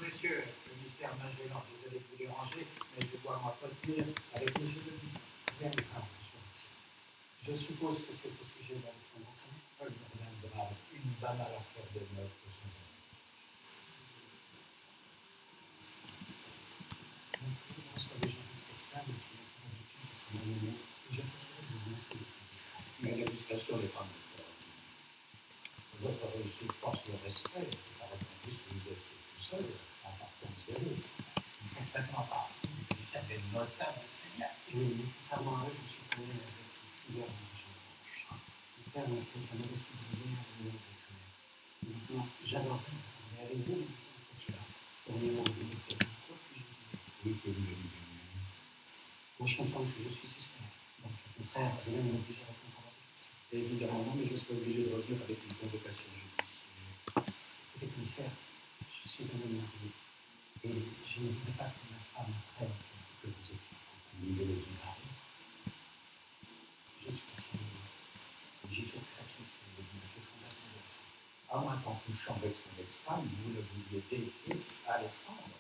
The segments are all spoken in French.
monsieur le ministère Magellan, désolé de vous déranger, mais je dois m'entretenir avec M. de Bien, je suppose que c'est au sujet d'Alexandre. Il reviendra une balle à l'affaire de notre son. Mais la discrétion n'est pas mon fort. Votre réussite force le respect, par exemple, que vous êtes tout seul, en partant de zéro. Vous faites maintenant partie du lycée des notables seigneurs. Oui, contrairement à eux, je me suis connu avec plusieurs gens. Le père m'a fait un modeste brûlé à l'union sexuelle. Maintenant, j'adorerais, mais avec vous, c'est cela. Pourriez-vous vous dire quoi puis-je vous dire? Oui, que vous avez dit. Moi, je comprends que je suis suspect. Donc, au contraire, je vais m'obliger à répondre à la question. Évidemment, non, mais je serai obligé de revenir avec une convocation judiciaire. Écoutez, commissaire, je suis un homme marié. Et je ne voudrais pas que ma femme apprenne que vous êtes compagnie de mon mari. Je suis fatigué. J'ai toujours craqué sur le ménage fondamental. À moins qu'en couchant avec son ex-femme, vous ne vouliez défier Alexandre.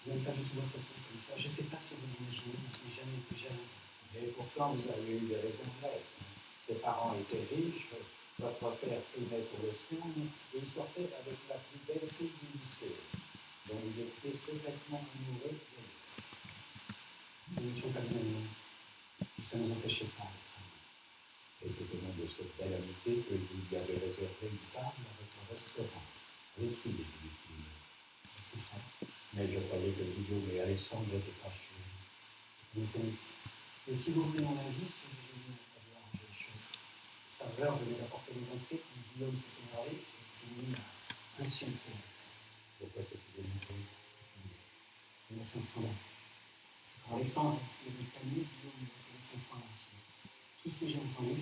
Vous n'avez pas du tout votre compte comme ça. Je ne sais pas si vous l'imaginez, mais je n'ai jamais été jaloux. Et pourtant, vous avez eu des raisons de l'être. Ses parents étaient riches, votre père fumait pour le sien, et il sortait avec la plus belle fille du lycée, dont vous étiez secrètement amoureux d'elle. Nous n'étions pas bien amis. Ça ne nous empêchait pas d'être amis. Et c'est au nom de cette belle amitié que vous lui avez réservé une table à votre restaurant. Avec qui les filles? Avec ses frères. Mais je croyais que Guillaume et Alexandre étaient fâchés. Vous me connaissez. Et si vous voulez mon avis, c'est que j'ai vu à bien arranger les choses. Le serveur venait d'apporter les entrées, puis Guillaume s'est énervé et s'est mis à insulter Alexandre. Pourquoi s'est-il énervé? Il a fait un scandale. Quand Alexandre a essayé de le calmer, Guillaume lui a collé son poing dans le pied. Tout ce que j'ai entendu,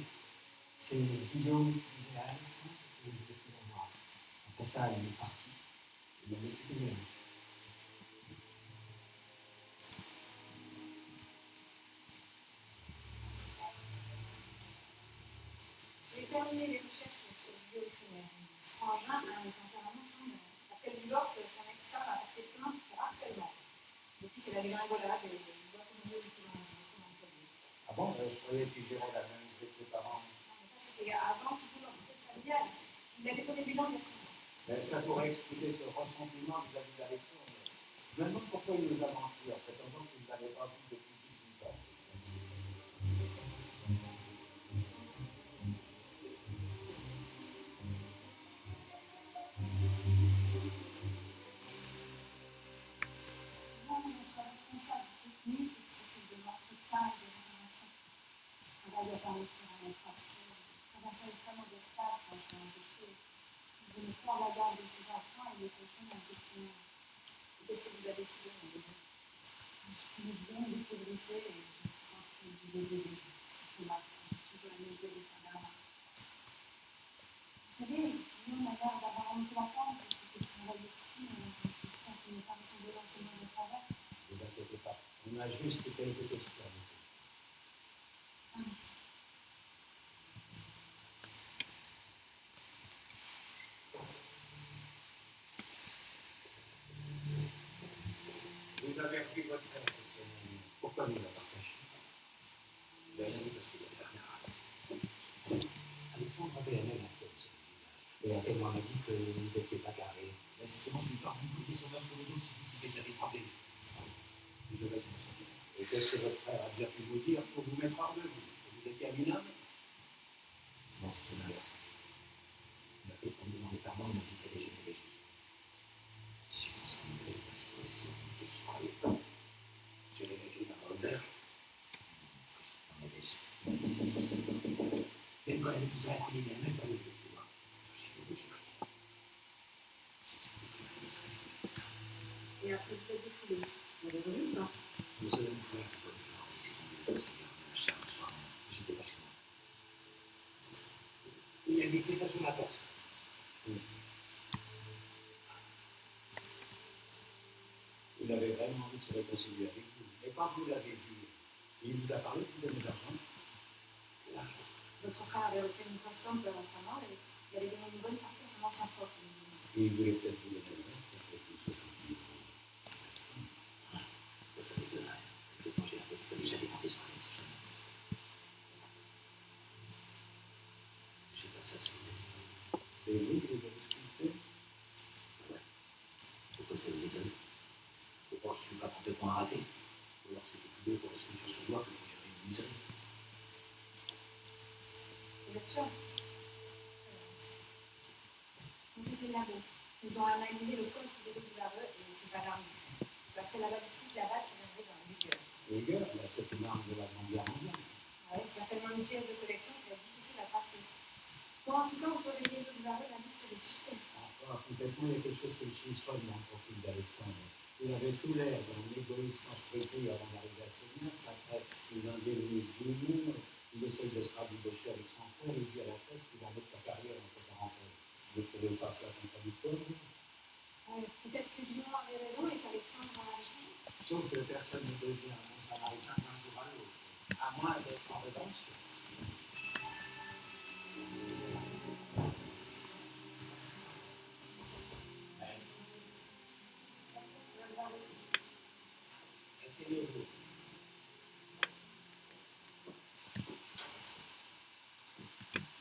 c'est Guillaume qui disait à Alexandre qu'il ne voulait plus le voir. Après ça, il est parti. Il l'a laissé tomber. J'ai terminé les recherches sur le bioéphémère. Frangin a un tempérament semblable. Après le divorce, son ex-femme a porté plainte pour harcèlement. Depuis, c'est la dégringolade et il doit se nouveau depuis son employé. Ah bon, je croyais qu'il gérait la même vie que ses parents. Non, mais ça, c'était avant qu'il voulait l'entreprise familiale. Il a déposé le bilan il y a 5 ans. Mais ça pourrait expliquer ce ressentiment vis-à-vis d'Alexandre. Je me demande pourquoi il nous a menti en prétendant qu'il ne l'avait pas vu depuis 18 ans. Notre responsable technique qui s'occupe de l'entretien et de l'information. Je travaille à Paris sur un trafic. Traverser une très mauvaise passe quand j'ai embauché. Il venait faire la garde de ses enfants et les cochons dans le document. Qu'est-ce que vous avez décidé, mon bébé? Je suis bien découverte et je sens que je suis obligée d'aider. C'est ma femme, je dois l'aider de sa mère. Vous savez, nous, on a l'air d'avoir un peu la pente, parce que je travaille ici, j'espère qu'il n'est pas tombé dans ces mauvais travers. Ne vous inquiétez pas, on a juste quelques questions. Ah, merci. Vous avez repris votre frère cette semaine. Pourquoi nous l'avez caché? Je n'ai rien dit parce qu'il avait rien raté. Alexandre avait aimé la cause. Et un témoin m'a dit que vous n'étiez pas garé. Mais justement, je lui parle d'une coller son œuf sur le dos si vous disiez que j'avais frappé. Je vais s'en sortir. Et qu'est-ce que votre frère a bien pu vous dire pour vous mettre hors de vous? Que vous étiez un minable? Justement, c'est son inverse. Il m'a payé pour me demander pardon, il m'a dit qu'il allait gêner avec lui. Suivant son nouvelle question, et s'il croyait pas, j'ai réveillé ma revolver. Même quand elle est plus à la coller, il n'a même pas levé le doigt. J'ai fait bouger rien. J'ai sans doute fait la mise. Et après, vous êtes défoulé. Vous avez revenu, non? Le seul homme frère qui peut faire genre, c'est qu'il me donne son verre de la chair le soir. J'étais pas chez moi. Il a glissé ça sous la porte. Oui. Il avait vraiment envie de se réconcilier avec vous. Et quand vous l'avez vu, il vous a parlé de donner de l'argent? L'argent. Votre frère avait reçu une grosse somme avant sa mort et il avait donné une bonne partie à son ancien prof. Et il voulait peut-être vous donner le reste, après tout 70 000 je ne suis pas complètement raté. Ou alors j'étais plus beau pour le sur son doigt que pour gérer une muserie. Vous êtes sûr? On était là-bas. Ils ont analysé le code qui déroule vers eux et c'est pas l'arme. D'après la balistique, la balle viendrait dans le Luger. Luger, c'est une arme de la Seconde Guerre mondiale. Oui, certainement une pièce de collection qui va être difficile à tracer. Bon, en tout cas, on peut vérifier de Barret la liste des suspects. Encore complètement, il y a quelque chose que je soupçonne dans le profil d'Alexandre. Il avait tout l'air d'un égoïste sans scrupule avant d'arriver à Sénat. Après, il indemnise Guillemot, il essaye de se rabibocher avec son frère, il dit à la presse qu'il va mettre sa carrière entre parenthèses. Vous ne trouvez pas ça contradictoire? Peut-être que Guillemot avait raison et qu'Alexandre en avait changé. Sauf que personne ne devient un samaritain d'un jour à l'autre, à moins d'être en rédemption. Essayez-vous.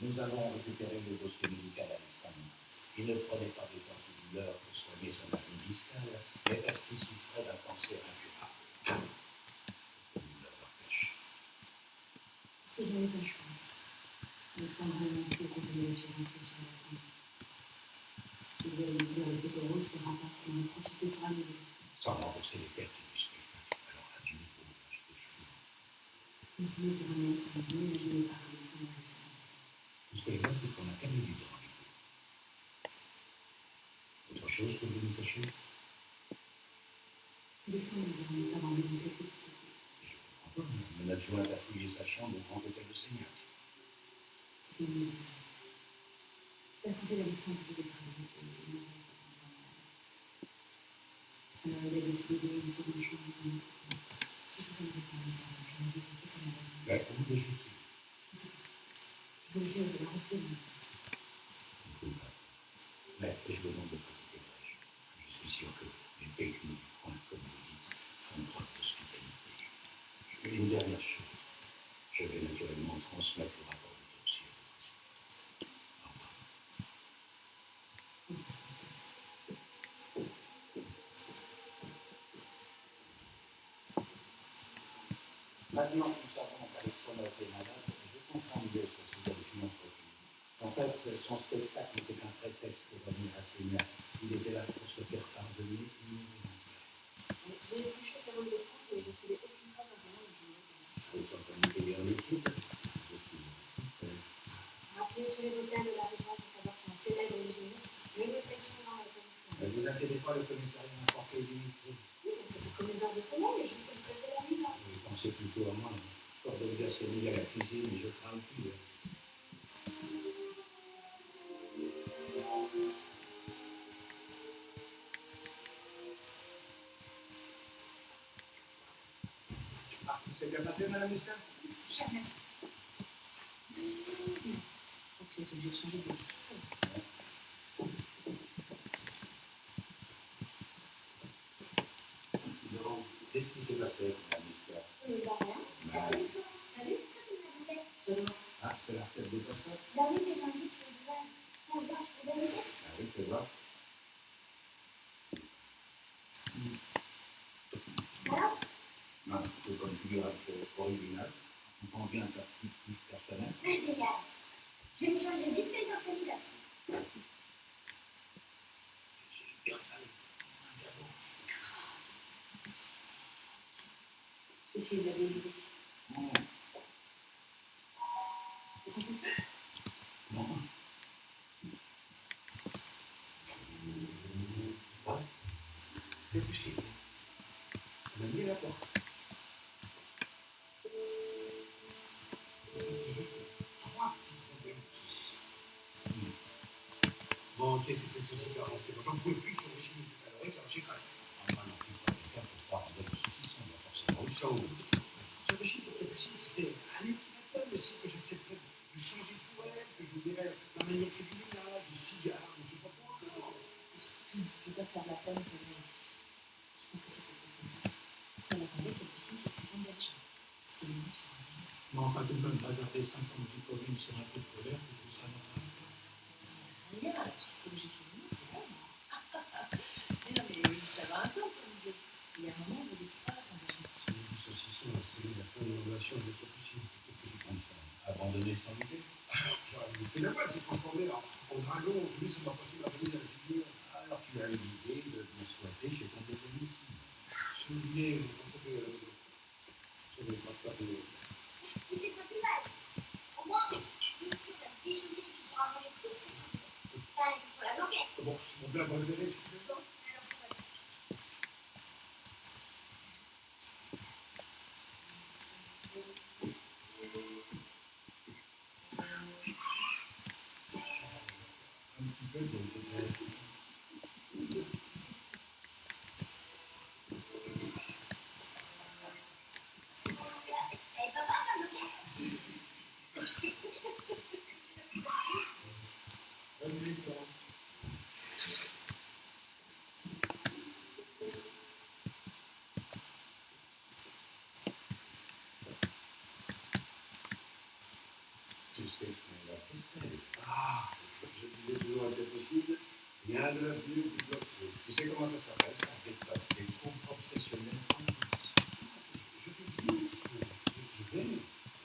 Nous avons récupéré le dossier médical d'Alexandre. Il ne prenait pas des antidouleurs pour soigner son hernie discale, mais parce qu'il souffrait d'un cancer incurable. Nous l'avoir caché. Parce que je n'avais pas le choix. Alexandre a monté au compagnie d'assurance sur la fin. Si vous avez vu avec les taureaux, c'est remplacé, on a profité pour annuler. Sans rembourser les pertes du spectacle. Alors adieu pour le match de cheveux. Une plus pour un monstre, vous n'imaginez pas Alexandre le soir. Tout ce que je vois, c'est qu'on a perdu du temps avec vous. Autre chose que vous nous cachez? Alexandre n'est pas dans l'unité petite équipe. Je comprends pas. Mon adjoint a fouillé sa chambre au grand hôtel de Seignac. C'est une mise. La santé d'Alexandre s'était dégradée et il n'avait pas de temps. Alors il a décidé de une seconde chance dans notre coin. Si je vous en avais parlé ça, j'aurais vérifié sa maladie. Ben, où le jeu-t-il? Je vous le jure, de la refile. Mais je vous demande de pratiquer le règne. Je suis sûr que les pécules du coin, comme vous dites, font preuve d'hospitalité. Une dernière chose. Je vais naturellement transmettre le rapport d'autopsie. Au revoir. Maintenant que nous savons qu'Alexandre était malade, je comprends mieux sa sous-allusion profile. En fait, son spectacle n'était qu'un prétexte pour revenir à Seignac. Il était là pour se faire pardonner une J'ai épluché sa bande de compte et j'ai trouvé aucune trace d'intérêt au jeu. Vous entendez lire le titre? C'est ce qu'il fait. Rappelez tous les hôtels de la région pour savoir si on célèbre les génies. Je ne fais plus dans la commission. Ne vous inquiétez pas, le commissariat n'a pas fait d'unité. Oui, mais c'est pour mes heures de sommeil et je peux me passer la nuit là. Vous pensez plutôt à moi. Cordelier s'est mis à la cuisine et je crains le pire. Ah, c'est bien passé, madame Michel? Jamais. Donc il est obligé de changer de discipline. Donc, qu'est-ce qui s'est passé, madame Michel? Il n'y a rien. Ben, C'est une Florence. T'as vu ce que tu m'as dit? ah, c'est la recette des personnes? Bah oui, mais j'ai envie de faire du vin. Oh, regarde, je peux valider? Ah oui, c'est vrai. Voilà. Non, c'est comme figuration originale. On comprend bien ta petite touche personnelle. Ah, génial. Je vais me changer vite fait d'organisation. Je suis bien fan. Un cadeau. Essayez de la valider. Non. Non. Ouais. C'est possible. On a mis la porte. C'est juste 3 petits problèmes de saucisson. Bon, ok, c'est peut-être saucisson qui a rentré. Moi, j'en pouvais plus sur les chimiques tout à l'heure, car j'ai craqué. Enfin, non, plus pas quelqu'un pour pas rendre le saucisson, il y a forcément autre chose. Sur les chimiques, Capucine, c'était un ultimatum aussi que j'accepterais de changer de poêle, que j'oublierais ma manière de ménage, de cigare, je sais pas quoi. Je ne vais pas te faire de la peine pour lui. Je pense que c'est plutôt comme ça. Parce qu'elle attendait que Capucine s'est plus engagée. C'est une sur un livre. Mais enfin, tu ne peux pas zapper 50 diplômes sur un coup de colère, c'est tout ça normal. Rien à la psychologie féminine, c'est elle. Mais non, mais ça va intense, ça vous est. Il y a un moment, vous dites pas quand même. Si vous dites saucisson, c'est la fin de la relation avec votre possible. Qu'est-ce que je compte faire? Abandonner sans idée? J'aurais dû quitter la boîte, c'est transformé en dragon, juste ça m'a passé la valise à la figure. Alors tu as eu l'idée de m'exploiter chez ton domicile. Souvenez, quand on fait la maison. Je ne vais pas faire de... Mais c'est pas plus mal. Au moins, ici, t'as bichonné, tu pourras manger tout ce que tu veux. T'as il faut la bloquer. Bon, c'est mon plat préféré, tu fais ça? Alors, pourquoi pas? Un petit peu, donc peut-être... Eh, papa, va bloquer. Tu sais qu'on l'a fait, ah, je disais toujours était possible, rien de la vie ou du bloc. Tu sais comment ça s'appelle, ça? Des groupes obsessionnels ambitieux. Je fais bien ce que je vais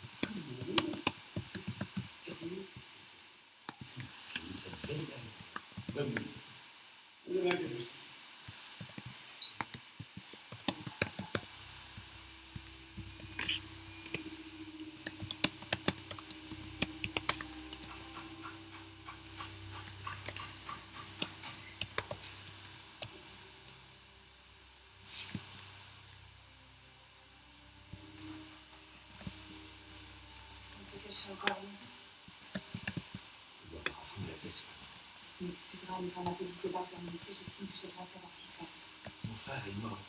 extrêmement bien. Je suis sérieux. Cette vaisselle. Bonne nuit. On est là, quelque chose. On te cache encore rien. Je dois pas foutre la pièce. Tu m'excuseras, mais quand ma petite débat terminée, j'estime que j'ai le droit de savoir ce qui se passe. Mon frère est mort.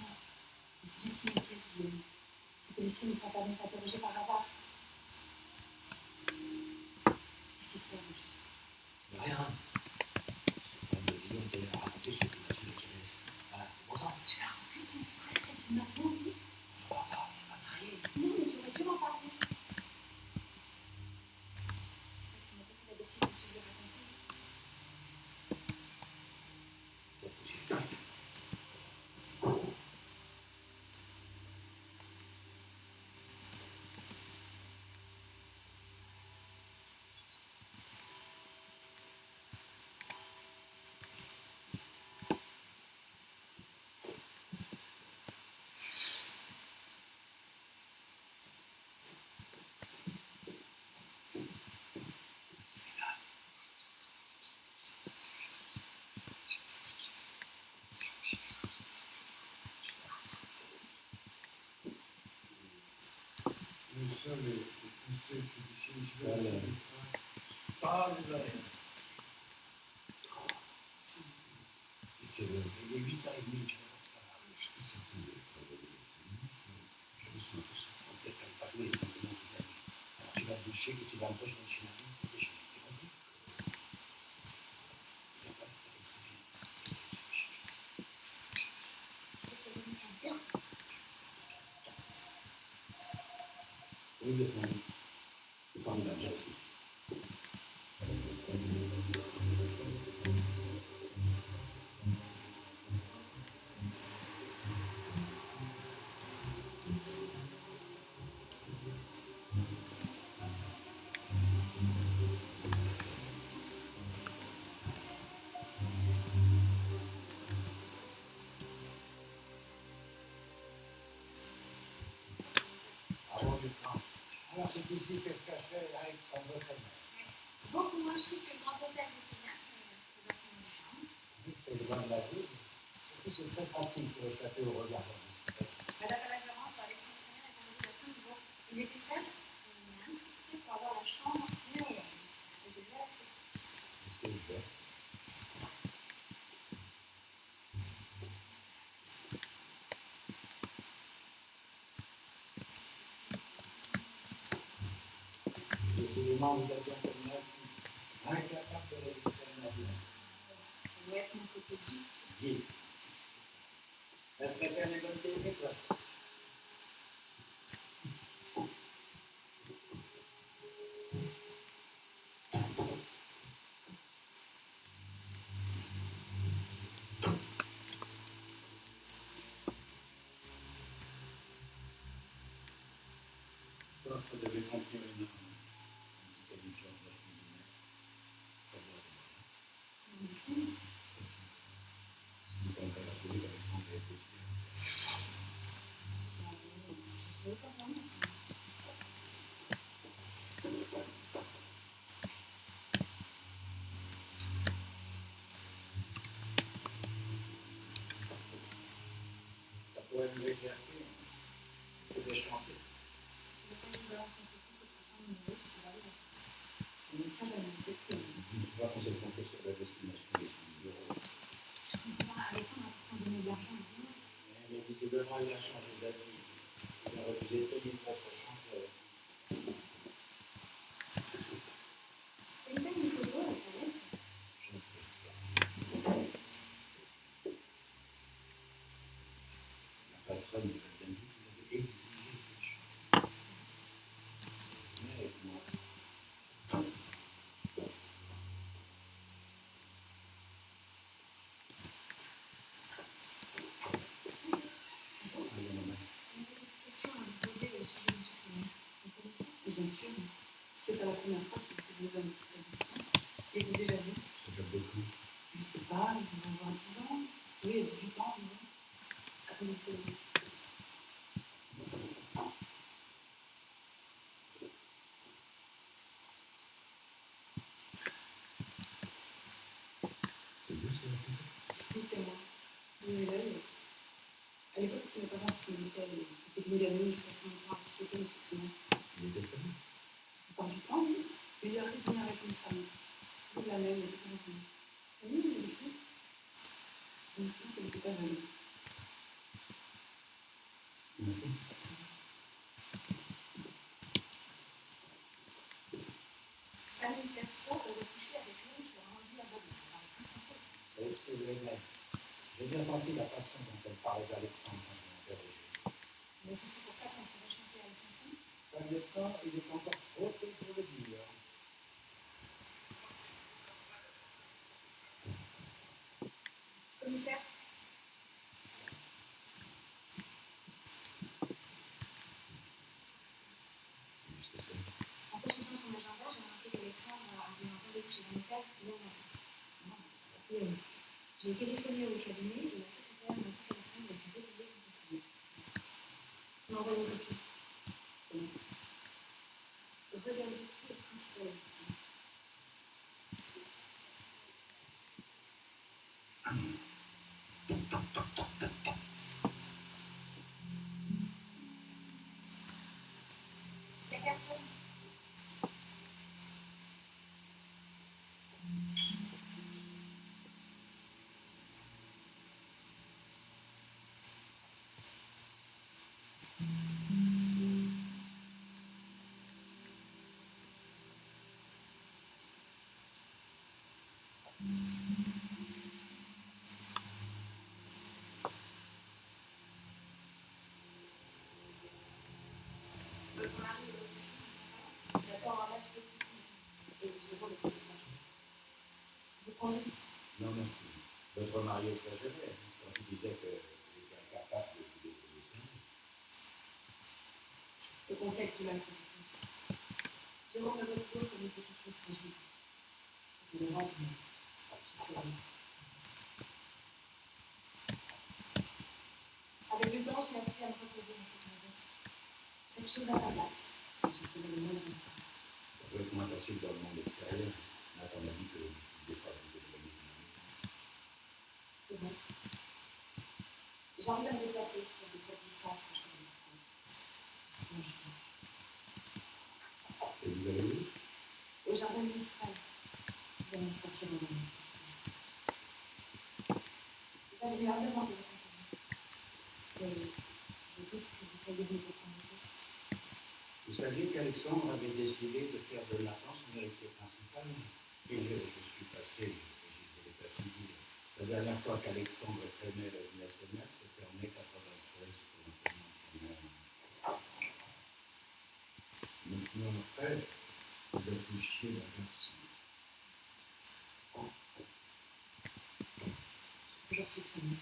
Mais c'est bien ce qui m'inquiète, Guillaume. Ces policiers ne sont pas venus t'interroger par hasard. Qu'est-ce qu'ils savent au juste? Rien. Ce frère de Guillaume t'allait raconter ce qu'il a su de Thérèse. Voilà, bon sang. Tu as rencontré ton frère et tu ne m'as rien dit? On va pas, on est pas mariés. Non, mais tu aurais dû m'en parler. J'espère que tu n'as pas fait la bêtise de te lui raconter. Bon, faut que j'y aille. Mais ça, les conseils judiciaires, Voilà. pas les arrêts. Il est 8h30, tu vois. Je sais c'est tout, je me suis un peu souffert. On peut-être fallait pas jouer les sentiments toute la nuit. Alors tu vas te doucher, que tu vas un peu sur le chemin pour déjeuner, c'est compris? Tu vas pas mettre avec très bien. C'est qu'il y a quelqu'un bien. Oui, lieutenant. C'est formidable, j'apprécie. Alors, lieutenant. Alors, c'est ici qu'est-ce qu'a fait Alexandre Femer? Beaucoup moins chic que le grand hôtel de Sénat, mais dans son chambre. C'est le vin de la ville. Surtout, c'est très pratique pour échapper au regard d'un discret. Madame la gérante, Alexandre Femer est arrivé il y a 5 jours. Il était seul, et il a insisté pour avoir la chambre numéro 1. Et je lui ai appris. Qu'est-ce que je fais? Décidément, vous êtes un personnage incapable de résister à la vie. Ça doit être mon côté geek. Guy. Elle préfère les bonnes télé, quoi. coffre devait contenir une arme, un petit calibre 9 mm. Ça doit être c'est du temps qu'elle a trouvé qu'Alexandre a été tué avec ça. Ça pourrait nous éclaircir, on peut chanter. Mais ça, j'avais peut-être que... Je crois qu'on s'est trompé sur la destination des 100 000 euros. Je comprends pas, Alexandre a pourtant donné de l'argent à tout le monde. Mais visiblement, il a changé d'avis. Il a refusé de payer une propre chanteur. Et il a une photo avec la lettre. Je ne sais pas. La patronne nous a bien dit qu'il avait exigé quelque chose. Mais avec moi. Bien sûr, c'était pas la première fois qu'il s'est venu à notre établissement. Et vous déjà vu? Ça fait beaucoup. Je sais pas, il devait avoir 10 ans. Oui, à 18 ans, oui. À combien de secondes? C'est vous, c'est la photo? Oui, c'est moi. Oui, là, à l'époque, c'était mes parents qui m'invitaient. Il était venu la nuit jusqu'à 5 ans à cette photo, monsieur Clément. Il était seul. La plupart du temps, oui. Mais il arrive de venir avec une femme. C'est la même, il était très bien. Oui, il est fou. Je me souviens qu'elle n'était pas jeune. Merci. Fanny Castro aurait couché avec l'homme qui a rendu la valise. Ça paraît plus sensible. C'est vrai. J'ai bien senti la façon dont elle parlait d'Alexandre quand je l'ai interrogé. Mais ce serait pour ça qu'on ferait chanter Alexandre. Ça dépend, il est encore trop tôt pour le dire. Commissaire, Qu'est-ce que c'est? en consultant son agenda, j'ai remarqué qu'Alexandre avait un rendez-vous chez un notaire hier matin. Non. J'ai téléphoné au cabinet et la secrétaire m'a dit qu'Alexandre avait rédigé une décision. Il m'a envoyé une copie. Regardez qui est le principal victime. Il n'y a personne. Votre mari est votre fille. D'accord, un match de foot. Et je vois le courage. Vous prenez? Non, merci. Votre mari exagérait quand il disait qu'il était incapable de vous laisser. Le contexte de la conflit. Jérôme votre dos comme une petite chose fragile. Je le rends, j'espère. Avec le temps, j'ai appris à me reposer dans cette maison. Chaque chose à sa place. Je connais le monde. Ça peut être moins facile dans le monde extérieur. Nathan m'a dit que vous ne pouviez pas vous éloigner de la maison. C'est vrai. J'arrive à me déplacer sur de courtes distances quand je connais beaucoup. Sinon, je peux. Et vous allez où? Au jardin municipal. J'aime sortir dans la nuit. Vous avez l'air de demander votre compagnie. Et je doute que vous soyez venu pour prendre le test. Vous saviez qu'Alexandre avait décidé de faire de Nathan son héritier principal. Et je suis passé, j'étais l'état civil. La dernière fois qu'Alexandre traînait la vie à ses mères, c'était en mai 96 pour un paiement de sa mère. Maintenant, après, vous êtes touché la garçon. Toujours soupçonné.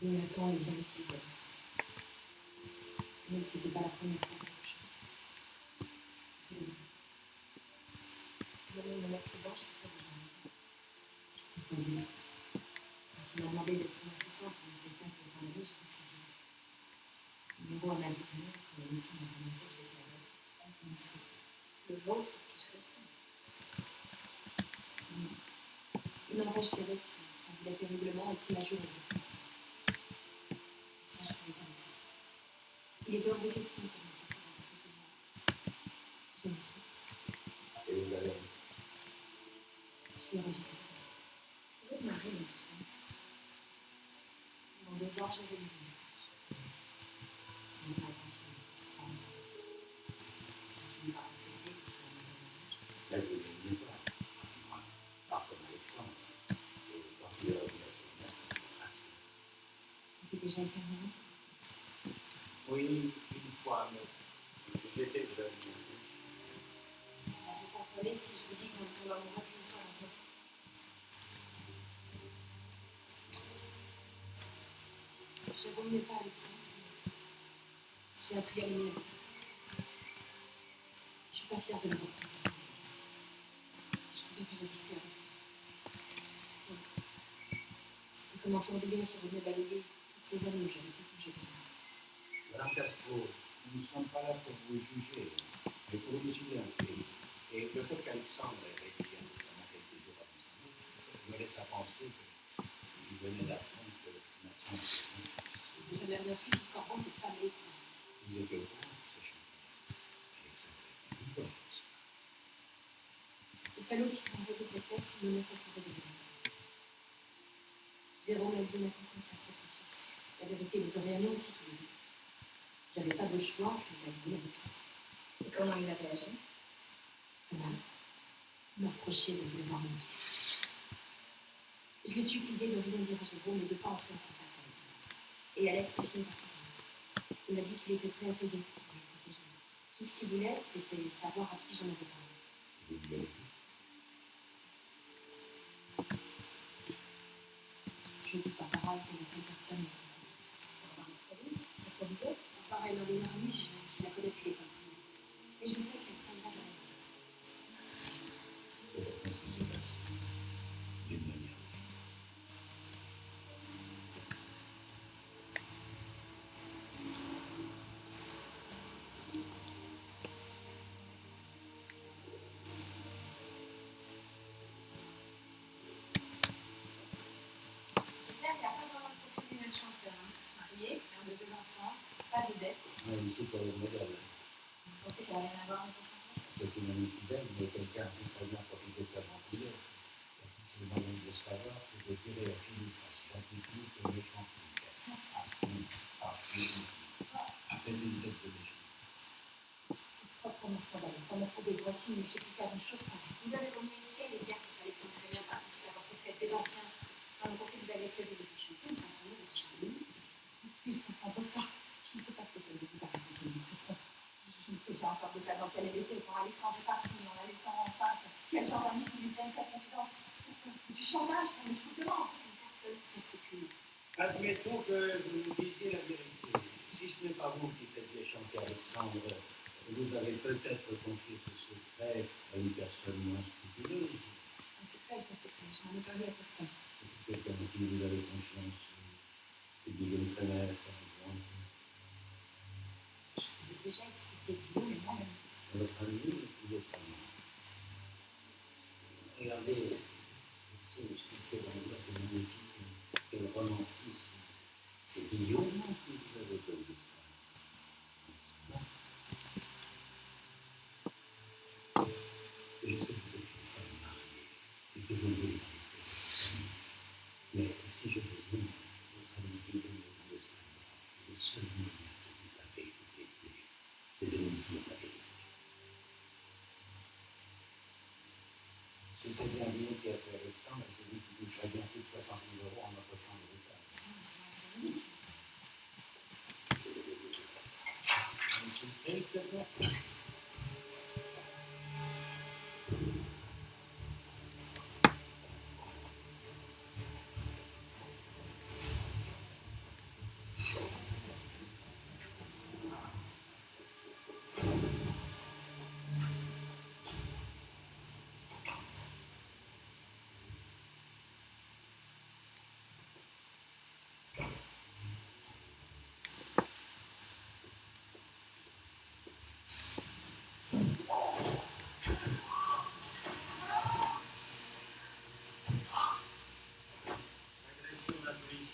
Mais attends, il est bien le fils d'Alex. Mais c'était pas la première fois quelque chose. Même mon accident, je sais pas déjà. Quand il m'a demandé d'être son assistant pour le spectacle de fin d'année, j'ai tout de suite dit. Le numéro a mal tourné quand le médecin m'a annoncé que j'étais aveugle. Le ventre, plus que ça. Il n'empêche qu'Alex s'en voulait terriblement et qu'il m'a juré de rester. Ça, je pouvais pas laisser. Il était hors de question qu'il me laisse ça dans quelque chose de moi. J'aime trop ça. Et vous allez Je lui ai rendu ça. Je vais me marier, mais tout ça. Dans 2 heures, j'avais une vie. C'est mon attention. J'ai fini par accepter que ce soit mon mariage. là, vous allez mieux voir. Pas comme Alexandre. Et quand il est revenu à son mère, C'était déjà éternellement. oui, une fois, mais j'étais jeune. Vous comprenez si je vous dis qu'on ne tombe amoureux qu'une fois dans sa vie. J'abandonnais pas Alexandre. J'ai appris à l'aimer. Je suis pas fière de l'avoir fait. Je pouvais pas résister à Alexandre. C'était comme un tourbillon qui revenait balayer toutes ces années où j'avais pas bougé de moi. Madame Castro, nous ne sommes pas là pour vous juger, mais pour décider un fait. Et le fait qu'Alexandre ait rédigé notamment quelques jours avant sa mort me laisse à penser qu'il venait d'apprendre que Nathan J'avais rien su jusqu'en rentre de femme et de femme. vous étiez au courant de ce chantier. Alexandre est Le salaud qui m'a envoyé cette lettre me laisse à courir de lui. Jérôme a dit maintenant comme son propre fils. La vérité les aurait anéantis tous les deux. J'avais pas de choix que d'avouer avec ça. Et comment il a réagi? Mal. Me reprocher de vouloir mentir. Je l'ai supplié de rien dire à Jérôme et de ne pas entrer en contact avec lui. Et Alex a fini par s'en rendre. Il m'a dit qu'il était prêt à payer pour me protéger. Tout ce qu'il voulait, c'était savoir à qui j'en avais parlé. vous l'avez vu. Je lui ai dit que Barbara était la seule personne qui Barbara est Marlène Hardy, je la connais depuis l'école primaire. Et je sais qu'elle prendra jamais de C'est pourtant ce qui se passe d'une manière. C'est clair, il n'y a pas vraiment de profil du même chanteur. Marié, mère de 2 enfants, pas de dette. On est ici pour le modèle. Vous pensez qu'elle n'a rien à voir avec ça? C'est une amie fidèle, mais quelqu'un qui très bien profiter de sa gentillesse. Si le moyen de le savoir, c'est de tirer à qui lui fasse scientifique et méchant. À faire une tête de méchant. proprement scandaleux. Comme on trouve des voitures, mais je sais plus faire une chose pareille. Vous avez remis ici les biens que Alexandre très bien participer à votre fête des anciens. Dans le conseil, vous avez prévu de chanter, vous entendez votre charbon. Plus comprendre ça, je ne sais pas ce que je vous raconter, mais c'est trop. Je ne sais pas encore de cas dans quel elle était quand Alexandre est parti, en la laissant enceinte. Quel genre d'amis qui lui fait une telle confidence? Du chantage, pour le demande. Une personne sans scrupule. Admettons que vous nous disiez la vérité. Si ce n'est pas vous qui faisiez chanter Alexandre, vous avez peut-être confié ce secret à une personne moins scrupuleuse. Un secret est un secret, je n'en ai parlé à personne. Quelqu'un en qui vous avez confiance. Guillaume Crémer, par exemple. Je vous ai déjà expliqué Guillaume et moi-même. Votre ami ou votre ami? Regardez, ceci sculpté dans les c'est magnifique. Quel romantisme. C'est Guillaume qui vous avez donné ça. Je sais que vous êtes une femme mariée et que vous voulez mais si je vous dis, votre ami Guillaume de savoir, le seul moyen que vous avez de l'aider, c'est de nous dire la vérité. Si c'est bien Guillaume qui a fait Alexandre, c'est lui qui toucherait bien plus de 60 000 € en notre champ de l'État. Monsieur Stell, peut-être?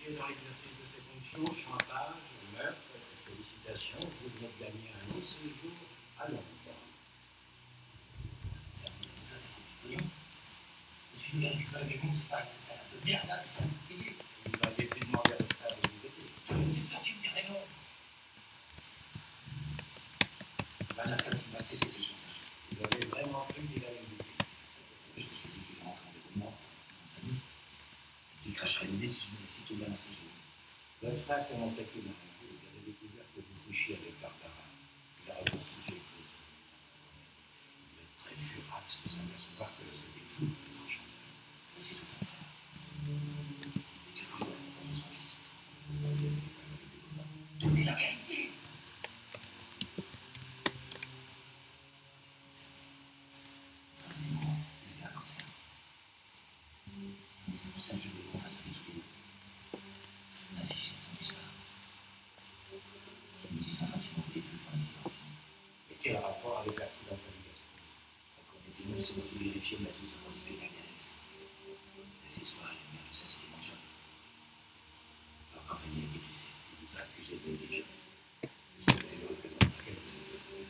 associé dans l'exercice de ses fonctions, chantage, meurtre, félicitations, vous venez de gagner un long séjour à Londres. Là, ça coûte du pognon. Si je gagne du club avec nous, c'est pas une salade de merde, là, je vais vous payer. Vous n'aviez plus demandé à votre frère de vous aider. C'est sûr qu'il me dirait non. La dernière fois qu'il m'a cessé de chantage. Vous avez vraiment cru qu'il allait vous aider. Je me suis dit qu'il est rentré en déroulement, c'est mon famille. J'ai craché le nez si je me laissais tout balancer. Votre frère s'est montré plus malin. Vous avez découvert que vous couchiez avec Barbara. Il a reconstitué les causes. Vous êtes très furax de s'apercevoir que c'était fou, votre chanteur. Mais c'est tout le contraire. Il était fou jouer longtemps sur son fils. C'est ça qui a fait pas mal de découvert. C'est la réalité. C'est pour ça que je voulais qu'on fasse avec tous les deux. Toute ma vie, j'ai entendu ça. Je me disais enfin qu'il m'en voulait plus pour laisser leur fille. Et quel rapport avec l'accident Fabricastro? Quand on était nous, c'est moi qui vérifiais le matos avant le spectacle d'Alex. Les accessoires, les lumières, tout ça, c'était mon job. Alors quand Fanny a été blessée, Il vous a accusé de négligence. Et ce n'est le représentant qu'elle vous a fait.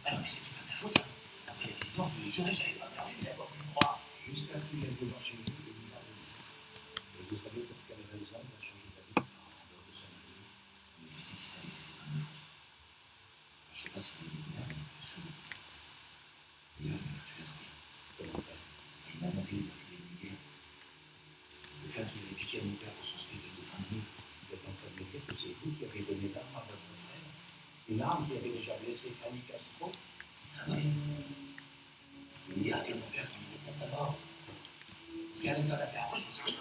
ah non, mais c'était pas de ta faute. Hein. Après l'accident, je lui ai juré que j'allais pas merdé, mais d'abord pu me croire. Jusqu'à ce qu'il vienne devant chez vous et vous parle. Et vous savez pour quelle raison il a changé d'avis en dehors de son avis. Mais je sais qu'il savait que c'était pas ma faute. Je sais pas si vous l'avez découvert, mais il est sous. Et là, il m'a foutu la trouille. Comment ça? Il m'a monté, il m'a fait une idée. Le fait qu'il avait piqué à mon père pour son spectacle de fin d'année. Vous êtes en train de me dire que c'est vous qui avez donné l'arme à votre frère? Une arme qui avait déjà blessé Fanny Castro? Ah ouais. Il a raté mon père, j'en ai à sa mort. Ce qu'Alex en a fait après, je ne sais rien.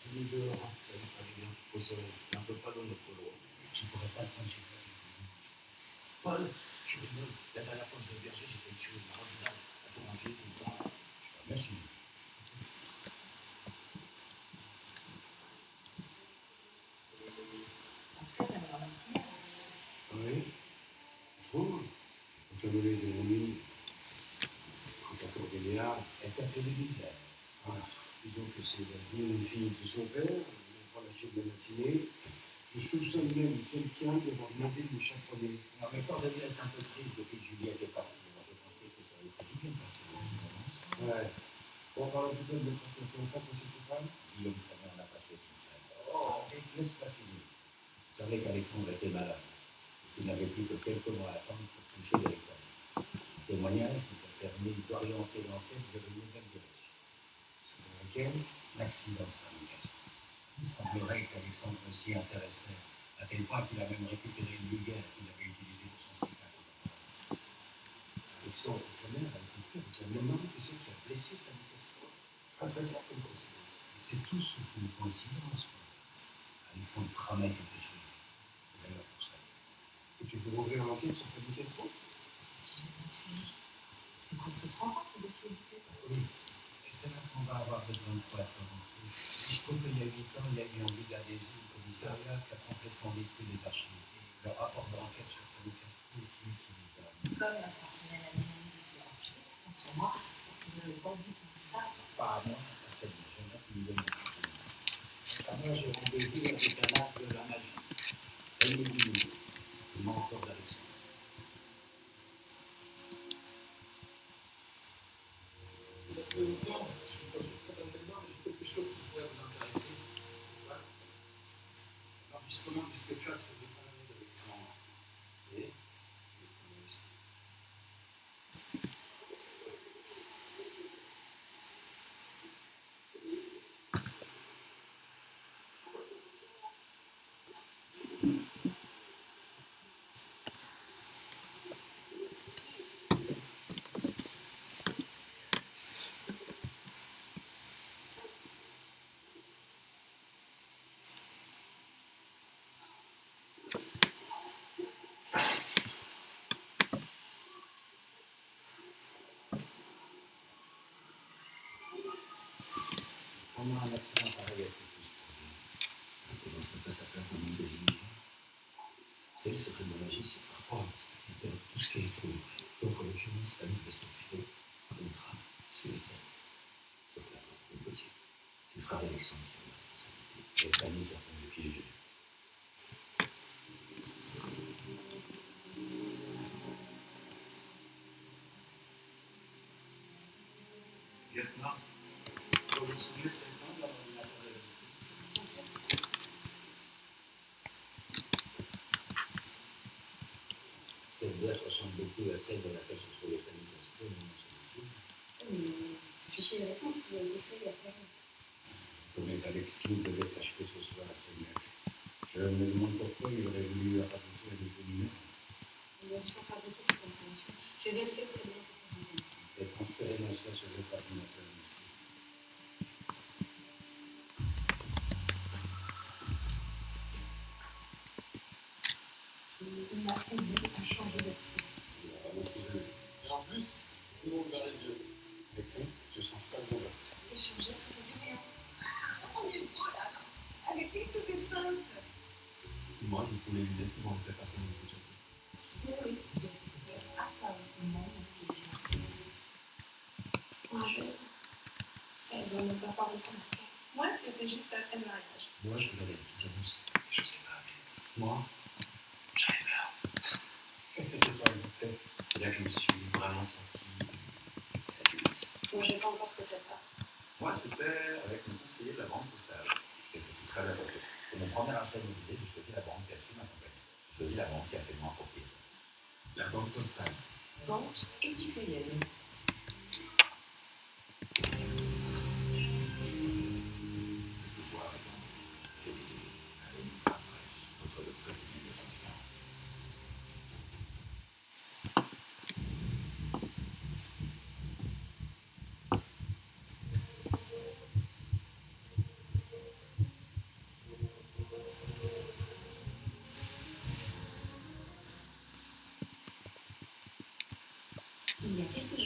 Je vais dehors, ça vous paraît bien. Oui, c'est vrai, il un peu pas dans notre loi. Tu ne pourrais pas te sentir. Paul, je rigole. La dernière fois que je l'ai hébergé, j'ai fait tuer une robe d'âme. À tout manger tout le temps. Merci. En tout cas, t'as l'air maquillée. Oui. Bon. On fait voler de la nuit. Quand on court des liards, elle t'a fait des misères. Voilà. Disons que c'est la vie d'une fille de son père. On n'a pas lâché de la matinée. Je soupçonne même quelqu'un d'avoir demandé de me chaperonner. Non, mais Cordelia est un peu triste depuis que Juliette est partie. Moi, je pensais que ça allait très bien parce que ouais. Bon, parlons plutôt de notre on pas passé coupable. Guillaume Fabien n'a pas fait son frère. Oh, et laisse pas finir. Vous savez qu'Alexandre était malade. Il n'avait plus que quelques mois à attendre pour toucher l'élecole. Ce témoignage nous a permis d'orienter l'enquête vers une nouvelle direction. Selon laquelle, l'accident de Fabricastro. Il semblerait qu'Alexandre s'y intéressait, à tel point qu'il a même récupéré une vulgaire qu'il avait utilisée pour son spectacle de Paris. Alexandre Tonnerre a été pris avec la même arme que celle qui a blessé Fabricastro. Pas très fort comme coïncidence. Mais c'est tout sauf une coïncidence. Alexandre travaille quelque chose. C'est d'ailleurs pour ça. Et tu veux ouvrir l'enquête sur Fabricastro? Si j'ai bien suivi. Ça fait presque 30 ans que le dossier est bouclé. Oui. Et c'est là qu'on va avoir besoin de toi, Florence. Il se trouve qu'il y a 8 ans, il y a eu un but d'adhésion au commissariat qui a complètement détruit les archives. Et le rapport de l'enquête sur Fabricastro est inutilisable. Comme la sorcière a dynamisé ses archives, on sur moi, pour trouver le bon but, c'est ça? Pas à moi, à cette jeune qui me donne moi, j'ai rendez-vous avec un as de la magie. Émilie, le mentor d'Alexandre. Non, je suis pas sûr que ça donne tellement, mais j'ai quelque chose qui pourrait vous intéresser. Voilà. L'enregistrement du spectacle de fin d'année d'Alexandre. Et le fameux. Comment un accident pareil a été plus? savez, le secret de la magie, c'est de croire au spectateur tout ce qui est faux. Donc, en l'occurrence, la manifestation finale, reconnaîtra, c'est les scènes. Sauf la fin, le Gauthier. C'est le frère d'Alexandre qui a la responsabilité. Et la famille qui a tombé le pied. Lieutenant, vous vous souvenez de cette femme dans l'ordinateur de la Bien sûr. Cette boîte ressemble beaucoup à celle dans laquelle se trouve la famille d'Aston, non, Mais ce fichier est récent, il a été créé il y a très longtemps. comme est Alex King devait s'achever ce soir à Sénèque. Je me demande pourquoi il aurait voulu rajouter un nouveau numéro. On doit toujours fabriquer cette information. Je vais vérifier que les données sont présentées. Et transférez-moi ça sur votre ordinateur ici. Il m'a aidé à changer de style. Il a vraiment tout vu. Et en plus, tout le monde ouvert les yeux. Et puis, je change pas de nom. Et changer, ça faisait rien. On est beau là. Avec lui, tout est simple. Moi, je trouve les lunettes qui m'ont fait passer mon coup de château. Oui, oui. Attends, mon petit. Moi, ça ne doit même pas parler comme ça. Moi, c'était juste après le mariage. Moi, je regardais les petites annonces. Je sais pas. Moi, j'avais peur. Ça, c'était sur une tête. C'est là que je me suis vraiment senti adulte. Moi, j'ai pas encore cette étape. Moi, c'était avec mon conseiller de la banque postale. Et ça s'est très bien passé. Pour mon premier achat immobilier, j'ai choisi la banque qui a su m'accompagner. J'ai choisi la banque qui a fait de moi propriétaire. La banque postale. Banque et citoyenne. Le pouvoir est en vous. Fédérez avec une part fraîche, votre dose quotidienne de confiance. Il y a quelques